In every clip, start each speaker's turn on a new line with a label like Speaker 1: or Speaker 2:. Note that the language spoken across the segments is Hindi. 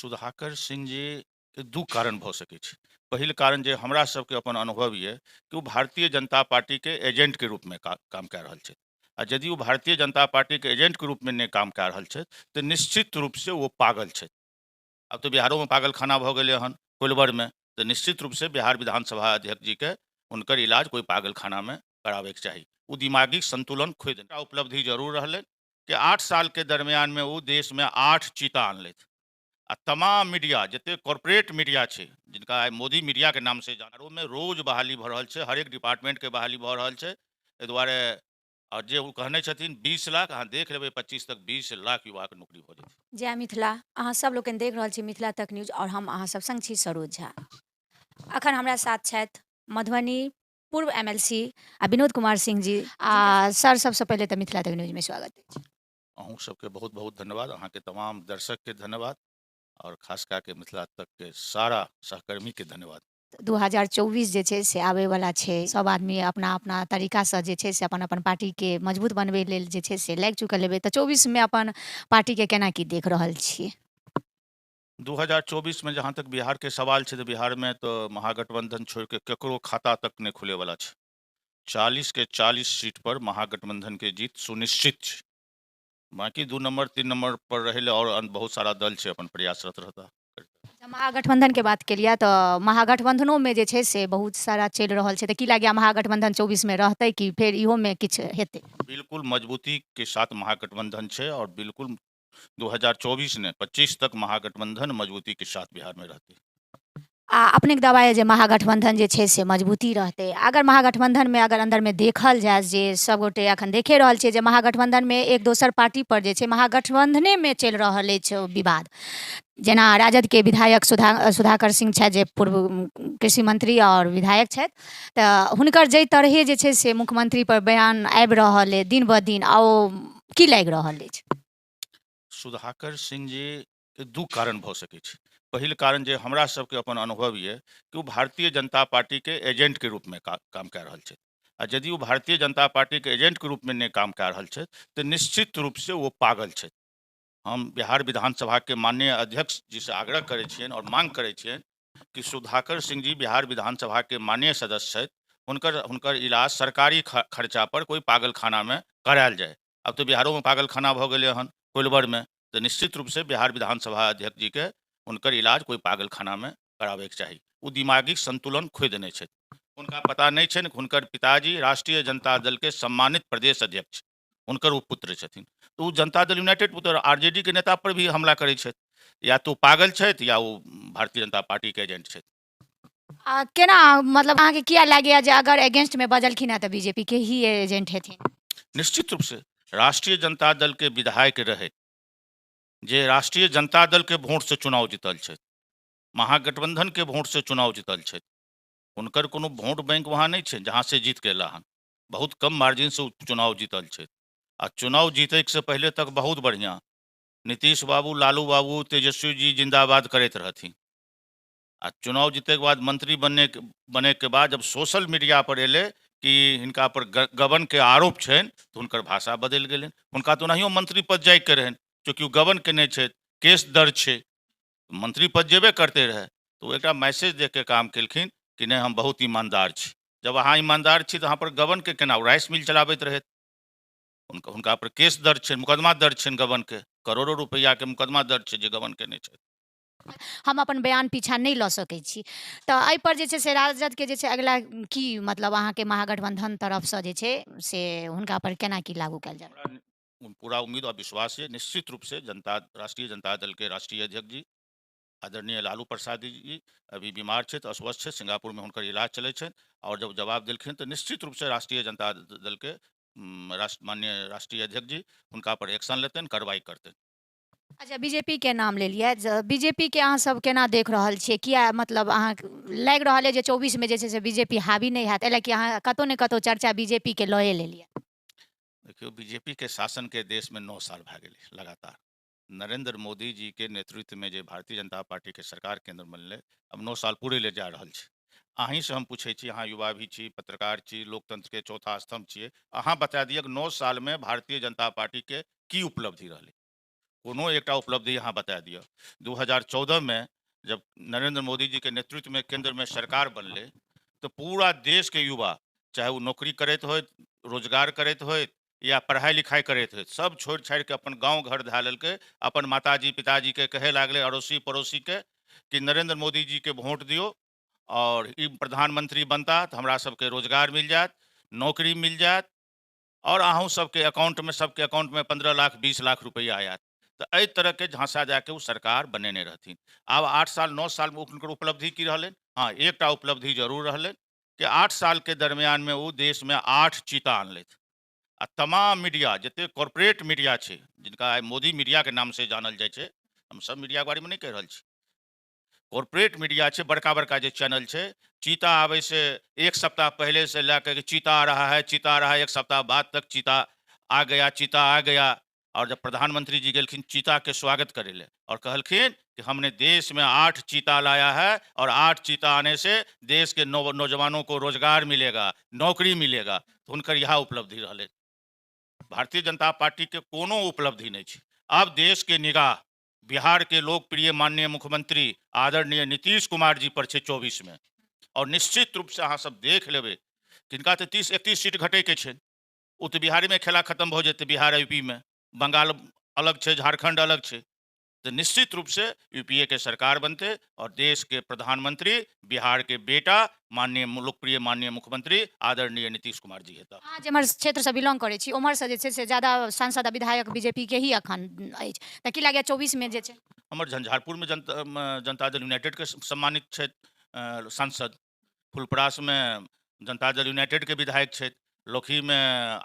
Speaker 1: सुधाकर सिंह जी के दू कारण भऽ सकै छै। पहिल कारण जे हमरा सबके अपन अनुभव ये कि ओ भारतीय जनता पार्टी के एजेंट के रूप में काम कए रहल छै। आ यदि वो भारतीय जनता पार्टी के एजेंट के रूप में नहीं काम कए रहल छै तऽ निश्चित रूप से वो पागल छै। अब तो बिहारो में पागल खाना भऽ गेलै हन कोइलवर में, तो निश्चित रूप से बिहार विधानसभा अध्यक्ष जी के हुनकर इलाज कोई पागल खाना में कराबैके चाही। वो दिमागी संतुलन खोइ देने उपलब्धि जरूर रहलै कि 8 साल के दरमियान में वो देश में 8 चीता आनलथि। आ तमाम मीडिया जते कॉर्पोरेट मीडिया छै, जिनका आइ मोदी मीडिया के नाम से जान, में रोज बहाली भऽ रहल छै, हरेक डिपार्टमेंट के बहाली भऽ रहल छै। एहि दुआरे और जे ओ कहने छथिन 20 लाख, अहाँ देख लेबै 25 तक 20 लाख युवा के नौकरी भऽ जेतै।
Speaker 2: जय मिथिला। अहाँ सब लोकनि देख रहल छी मिथिला तक न्यूज और हम अहाँ सब संग छी सरोज झा। अखन हमरा साथ छथि मधुबनी पूर्व एमएलसी आ विनोद कुमार सिंह जी। सर सबसे पहले तो मिथिला तक न्यूज में स्वागत है।
Speaker 1: अहूँ सबके बहुत बहुत धन्यवाद, अहाँ के तमाम दर्शक के धन्यवाद और खास कऽ के मिथिला तक के सारा सहकर्मी के धन्यवाद।
Speaker 2: 2024 जे छै से आबै वाला छै, सब आदमी अपना अपना तरीका से जे छै से अपन अपन पार्टी के मजबूत बनबै लेल जे छै से लागि चुकल हेबै। तऽ 24 में अपन पार्टी के केना की देख रहल छियै?
Speaker 1: 2024 में जहाँ तक बिहार के सवाल छै, तो बिहार में तो महागठबंधन छोड़ के केकरो खाता तक नहीं खुले वाला छै। 40 के 40 सीट पर महागठबंधन के जीत सुनिश्चित छै। बाकी 2 नंबर 3 नंबर पर रहे और बहुत सारा दल छै अपन प्रयासरत रहता।
Speaker 2: महागठबंधन के बात केलिए तो महागठबंधनों में जे छै से बहुत सारा चलि रहल छै, तऽ की लागैया महागठबंधन 24 में रहतै कि फेर इहो में किछु हेतै?
Speaker 1: बिल्कुल मजबूती के साथ महागठबंधन छै और बिल्कुल 2024 ने 25 तक महागठबंधन मजबूती के साथ बिहार में रहते।
Speaker 2: अपने के दावा है जे महागठबंधन जे छै से मजबूती रहतै। अगर महागठबंधन में अगर अंदर में देखल जाए जे सब गोटे अखन देखे रहल छै जे महागठबंधन में एक दोसर पार्टी पर जे छै महागठबंधने में चलि रहल अछि विवाद। जेना राजद के विधायक सुधाकर सिंह छथि, जे पूर्व कृषि मंत्री और विधायक छथि, तऽ हुनकर जाहि तरहे जे छै से मुख्यमंत्री पर बयान आबि रहल अइ दिन ब दिन, आ ओ की लागि रहल अछि?
Speaker 1: सुधाकर सिंह जी के दू कारण भऽ सकै छै। पहिल कारण जे हमरा सबके अपन अनुभव ये कि वो भारतीय जनता पार्टी के एजेंट के रूप में काम कए रहल छै। आ यदि वो भारतीय जनता पार्टी के एजेंट के रूप में नहीं काम कए रहल छै तऽ निश्चित रूप से वो पागल छै। हम बिहार विधानसभा के माननीय अध्यक्ष जी से आग्रह करै छियनि और मांग करै छियनि कि सुधाकर सिंह जी बिहार विधानसभा के माननीय सदस्य छथि, हुनकर हुनकर इलाज सरकारी खर्चा पर कोई पागल खाना में करायल जाए। अब तो बिहारो में पागल खाना भऽ गेलै हन कोइलवर में, तो निश्चित रूप से बिहार विधानसभा अध्यक्ष जी के हुनकर इलाज कोई पागल खाना में कराबैके चाही। वो दिमागी संतुलन खोइ देने छथि। हुनका पता नहीं छनि कि हुनकर पिताजी राष्ट्रीय जनता दल के सम्मानित प्रदेश अध्यक्ष, हुनकर वो पुत्र छथिन। तो वो जनता दल यूनाइटेड पुत्र आरजेडी के नेता पर भी हमला करै छथि। या तो पागल छथि या वो भारतीय जनता पार्टी के एजेंट छथि।
Speaker 2: केना मतलब अहाँके किया लागैया जे अगर अगेंस्ट में बजलखिन है तो बीजेपी के ही एजेंट हेथिन?
Speaker 1: निश्चित रूप से राष्ट्रीय जनता दल के विधायक रहे जे राष्ट्रीय जनता दल के वोट से चुनाव जीतल छथि, महागठबंधन के वोट से चुनाव जीतल छथि। हुनकर कोनो वोट बैंक वहाँ नहीं छै जहाँ से जीत के एला हन। बहुत कम मार्जिन से चुनाव जीतल छथि। आ चुनाव जीतै से पहले तक बहुत बढ़िया नीतीश बाबू, लालू बाबू, तेजस्वी जी जिंदाबाद करैत रहथिन। आ चुनाव जीते के बाद मंत्री बने के बाद जब सोशल मीडिया पर एले कि हिनका पर गबन के आरोप छनि तो हुनकर भाषा बदलि गेलनि। हुनका तो ओनाहियो मंत्री पद जाय के रहनि, चूँकि गबन केने छथि, केस दर्ज छै, मंत्री पद जेबे करते रहे। तो वो एक मैसेज दे के काम केलखिन कि नहीं हम बहुत ईमानदार छी। जब अहाँ ईमानदार छी तो अहाँ पर गबन के केना राइस मिल चलाबैत रहत। हुनका पर केस दर्ज छै, मुकदमा दर्ज छनि गबन के, करोड़ों रुपैया के मुकदमा दर्ज छै जे गबन केने छथि।
Speaker 2: हम अपन बयान पीछा नहीं लऽ सकै छी। तऽ एहि पर जे छै से राजद के जे छै अगिला की मतलब अहाँके महागठबंधन तरफसँ जे छै से हुनका पर केना की लागू कयल जाय?
Speaker 1: हमरा पूरा उम्मीद और विश्वास है निश्चित रूप से राष्ट्रीय जनता दल के राष्ट्रीय अध्यक्ष जी आदरणीय लालू प्रसाद जी अभी बीमार छथि, अस्वस्थ छथि, सिंगापुर में हुनकर इलाज चलै छनि। और जब जवाब देलखिन तो निश्चित रूप से राष्ट्रीय जनता दल के माननीय राष्ट्रीय अध्यक्ष जी हुनका पर एक्शन लेतनि, कार्रवाई करतनि।
Speaker 2: अच्छा, बीजेपी के नाम लेलियै, बीजेपी के अहाँ सब केना देख रहल छियै? किया मतलब अहाँ लागि रहल है जे 24 में जे छै से बीजेपी हावी नहीं हैत, एहि कि अहाँ कतौ ने कतौ चर्चा बीजेपी के लए लेलियै?
Speaker 1: देखियो बीजेपी के शासन के देश में 9 साल भए गेलै लगातार। नरेंद्र मोदी जी के नेतृत्व में जो भारतीय जनता पार्टी के सरकार केंद्र बनलै, अब 9 साल पूरे ले जा रहल छै। अहीं से हम पूछे छी, अहाँ युवा भी छी, पत्रकार छी, लोकतंत्र के चौथा स्तंभ छियै, अहाँ बता दिअ कि 9 साल में भारतीय जनता पार्टी के की उपलब्धि रहलै? कोनो एकटा उपलब्धि यहाँ बता दिअ। 2014 में जब नरेंद्र मोदी जी के नेतृत्व में केंद्र में सरकार बनले तो पूरा देश के युवा, चाहे वो नौकरी करैत होइत, रोजगार करैत होइत या पढ़ाई लिखाई करैत होइत, सब छोड़ छाड़ के अपन गांव घर धा लेलकै, अपन माताजी पिताजी के कहे लागले, अड़ोसी पड़ोसी के कि नरेंद्र मोदी जी के वोट दियो और ई प्रधानमंत्री बनता तो हमरा सबके रोजगार मिल जात, नौकरी मिल जात और अहूँ सबके अकाउंट में, सबके अकाउंट में 15 लाख 20 लाख रुपया आयात। तो एहि तरह के झांसा जाके वो सरकार बनेने रहथिन। आब 8 साल 9 साल में हुनकर उपलब्धि की रहलनि? हाँ, एकटा उपलब्धि जरूर रहलनि कि 8 साल के दरमियान में वो देश में 8 चीता आनलथि। आ तमाम मीडिया, जते कॉर्पोरेट मीडिया छै, जिनका आइ मोदी मीडिया के नाम से जानल जाइ छै, हम सब मीडिया के बारे में नहीं कह रहल छी, कॉर्पोरेट मीडिया छै, बड़का बड़का जे चैनल छै, चीता आवे से एक सप्ताह पहले से लेकर के चीता आ रहा है, चीता आ रहा है, एक सप्ताह बाद तक चीता आ गया, चीता आ गया। और जब प्रधानमंत्री जी गेलखिन चीता के स्वागत करे ले और कहलखिन कि हमने देश में 8 चीता लाया है और 8 चीता आने से देश के नौजवानों को रोजगार मिलेगा, नौकरी मिलेगा, तो हुनकर यह उपलब्धि रहले। भारतीय जनता पार्टी के कोनो उपलब्धि नहीं छै। अब देश के निगाह बिहार के लोकप्रिय माननीय मुख्यमंत्री आदरणीय नीतीश कुमार जी पर छै 24 में, और निश्चित रूप से अहाँ सब देख लेबै किनका तो 30-31 सीट घटे के छै। वो तो बिहार में खेला खत्म हो जेतै, बिहार यूपी में, बंगाल अलग छै, झारखंड अलग छै। तो निश्चित रूप से यूपीए के सरकार बनते और देश के प्रधानमंत्री बिहार के बेटा माननीय लोकप्रिय माननीय मुख्यमंत्री आदरणीय नीतीश कुमार जी हेता।
Speaker 2: अहाँ जेम्हर क्षेत्र से बिलोंग करै छी ओम्हर से जे छै से ज्यादा सांसद आ विधायक बीजेपी के ही अखन अछि, तऽ की लागैए 24 में जे छै?
Speaker 1: हमर झंझारपुर में जनता दल यूनाइटेड के सम्मानित छथि सांसद, फुलपरास में जनता दल यूनाइटेड के विधायक छथि, लोकही में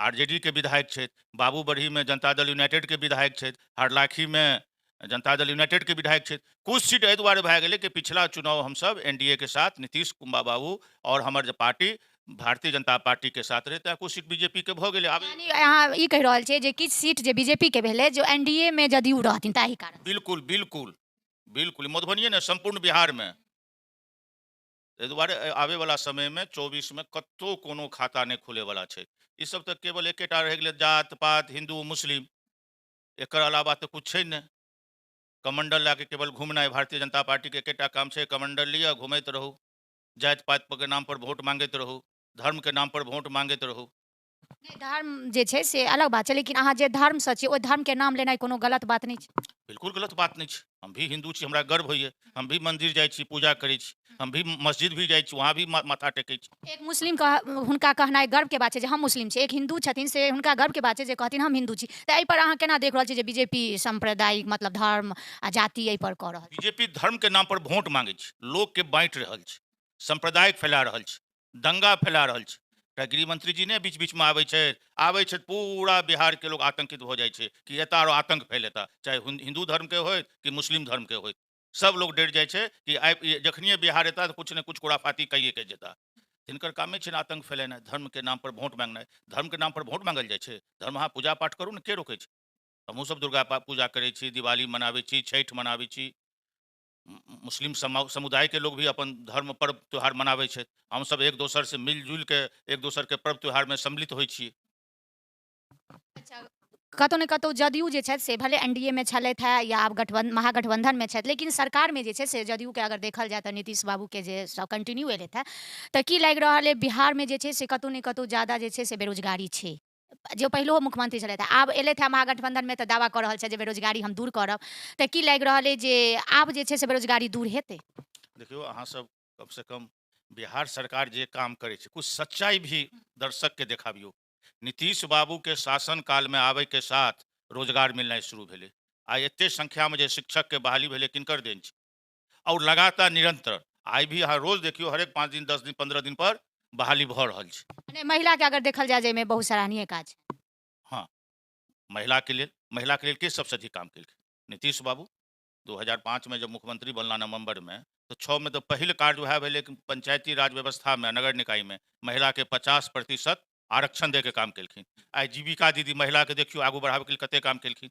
Speaker 1: आरजेडी के विधायक छथि, बाबूबढ़ी में जनता दल यूनाइटेड के विधायक छथि, हरलाखी में जनता दल यूनाइटेड के विधायक छथि। कुछ सीट एहि दुआरे भए गेलै कि पिछला चुनाव हमसब एनडीए के साथ नीतीश कुमार बाबू और हमर जे पार्टी भारतीय जनता पार्टी के साथ रहे, कुछ सीट बीजेपी के भऽ गेलै। आब
Speaker 2: यानी अहाँ ई कहि रहल छियै जे किछु सीट जे बीजेपी के भेलै जो एनडीए में जदयू रहथिन ताहि कारण?
Speaker 1: बिल्कुल बिल्कुल बिल्कुल, मधुबनिए ने, संपूर्ण बिहार में। एहि दुआरे आवे वाला समय में 24 में कतौ कोनो खाता नहीं खुले वाला छै। ई सब तो केवल एकेटा रह गेलै जात पात, हिंदू मुस्लिम, एकर अलावा तो कुछ छै नहीं। कमंडल लाके केवल घूमनाइ भारतीय जनता पार्टी के एकेटा काम छै, कमंडल लिअ घूमैत रहू, जाति पात के नाम पर वोट मांगैत रहू, धर्म के नाम पर वोट मांगैत रहू।
Speaker 2: नहीं, धर्म जे छै से अलग बात छै, लेकिन अहाँ जे धर्म से छियै ओहि धर्म के नाम लेनाइ कोनो गलत बात नहीं छै?
Speaker 1: बिल्कुल गलत बात नहीं छै। हम भी हिंदू छी, हमरा गर्व होइए, हम भी मंदिर जाइ छी, पूजा करै छी, हम भी मस्जिद भी जाइ छी, वहाँ भी माथा टेकै छी।
Speaker 2: एक मुस्लिम हुनका कहनाइ गर्व के बात छै जे हम मुस्लिम छी, एक हिंदू छथिन से हुनका गर्व के बात छै जे कहथिन हम हिंदू छी। तऽ एहि पर अहाँ केना देख रहल छी जे बीजेपी सांप्रदायिक मतलब धर्म आ जाति एहि पर कऽ रहल छै?
Speaker 1: बीजेपी धर्म के नाम पर वोट मांगे छै, लोग के बांटि रहल छै, सांप्रदायिक फैला रहल छै, दंगा फैला रहल छै। गृह मंत्री जी ने बीच बीच में आबै छै, पूरा बिहार के लोग आतंकित हो जाइ छै कि एता और आतंक फैलेता, चाहे हिंदू धर्म के होय कि मुस्लिम धर्म के होय, सब लोग डर जाइ छै कि जखनिए बिहार एता तो कुछ ने कुछ कुराफाती कहिए के जेता। हिनकर कामे छै आतंक फैलेनाइ, धर्म के नाम पर वोट मांगनाइ। धर्म के नाम पर वोट मांगल जाइ छै, धर्म अहाँ पूजा पाठ करू ने, के रोकै छै? हमहूँ सब दुर्गा पूजा करै छी, दिवाली मनाबै छी, छठि मनाबै छी। मुस्लिम समुदाय के लोग भी अपन धर्म पर्व त्यौहार मनाबै छथि। हम सब एक दोसर से मिलजुल के एक दोसर के पर्व त्यौहार में सम्मिलित होइ छी।
Speaker 2: अच्छा, कतौ ने कतौ जदयू जे छथि से भले एनडीए में छलथि है या आब महागठबंधन में छथि, लेकिन सरकार में जे छै से जदयू के अगर देखल जाए तऽ नीतीश बाबू के जे कंटिन्यू एलथि है, तऽ की लागि रहल है बिहार में जे छै से कतौ ने कतौ ज्यादा जे छै से बेरोजगारी छै? जो पहिलो मुख्यमंत्री छलथि है, आब एलथि है महागठबंधन में तऽ दावा कऽ रहल छै जे बेरोजगारी हम दूर करब, तऽ की लागि रहल है जे आब जे छै से बेरोजगारी दूर हेतै?
Speaker 1: देखियो, अहाँ सब कम से कम बिहार सरकार जे काम करे छै कुछ सच्चाई भी दर्शक के देखाबियो। नीतीश बाबू के शासन काल में आवे के साथ रोजगार मिलना शुरू भेले। आई एते संख्या में जे शिक्षक के बहाली भेले किनकर देन छै, और लगातार निरंतर आई भी अहाँ रोज देखियो, हरेक 5 दिन 10 दिन 15 दिन पर बहाली भऽ रहल छै।
Speaker 2: माने महिला के अगर देखल जाए जाहिमे बहुत सराहनीय काज है।
Speaker 1: हाँ, महिला के लेल के सबसे अधिक काम केलकै? नीतीश बाबू। 2005 में जब मुख्यमंत्री बनला नवंबर में, तो 6 में तो पहिल कार्य वह भेलै कि पंचायती राज व्यवस्था में, नगर निकाय में महिला के 50% आरक्षण दे के काम केलखिन। आई जीविका दीदी महिला के देखियो आगू बढ़ावे के लिए कते काम केलखिन।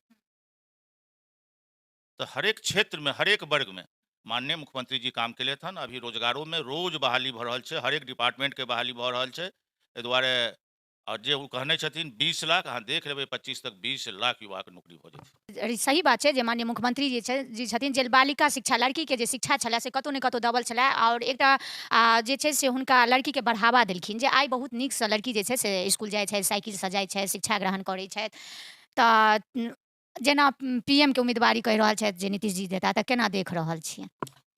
Speaker 1: तो हरेक क्षेत्र में, हरेक वर्ग में माननीय मुख्यमंत्री जी काम केले हन। अभी रोजगारों में रोज बहाली भऽ रहल छै, हरेक डिपार्टमेंट के बहाली भऽ रहल छै। एहि दुआरे और जे उ कहने छथिन 20 लाख, अहाँ देख लेबै 25 तक 20 लाख युवा के नौकरी भऽ जेतै।
Speaker 2: अरे सही बात छै जे माननीय मुख्यमंत्री जी छथिन जे बालिका शिक्षा लड़कीके जे शिक्षा छलै से कतहु ने कतहु दबल छलै आओर एकटा जे छै से हुनका लड़कीके बढ़ावा देलखिन जे आइ बहुत नीकसँ लड़की जे छै से इसकुल जाइ छै, साइकिलसँ जाइ छै, शिक्षा ग्रहण करै छथि। तऽ जेना पीएम के उम्मीदवारी कहि रहल छथि जे नीतीश जी देता, तऽ केना देख रहल छियै?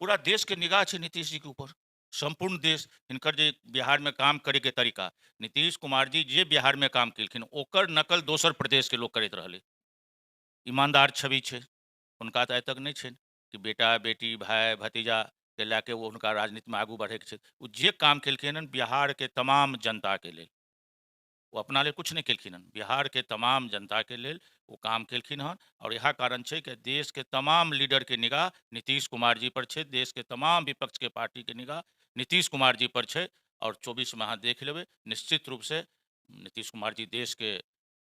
Speaker 1: पूरा देश के निगाह छै नीतीश जी के ऊपर, संपूर्ण देश। हिनकर जे बिहार में काम करे के तरीका, नीतीश कुमार जी जे बिहार में काम केलखिन ओकर नकल दोसर प्रदेश के लोग करैत रहलै। ईमानदार छवि छै हुनका, तऽ आइ तक नहि छनि कि बेटा बेटी भाय भतीजा के लए के वो हुनका राजनीति में आगू बढ़ैके छै। ओ जे काम केलखिन हन बिहार के तमाम जनता के लेल, वो अपना लेल कुछ नहीं केलखिन हन, बिहार के तमाम जनता के लेल वो काम केलखिन हन। और यह कारण छै कि देश के तमाम लीडर के निगाह नीतीश कुमार जी पर छै, देश के तमाम विपक्ष के पार्टी के निगाह नीतीश कुमार जी पर छै। और 24 में अहाँ देख लेबै निश्चित रूप से नीतीश कुमार जी देश के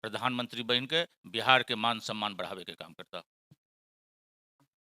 Speaker 1: प्रधानमंत्री बन के बिहार के मान सम्मान बढ़ावे के काम करता।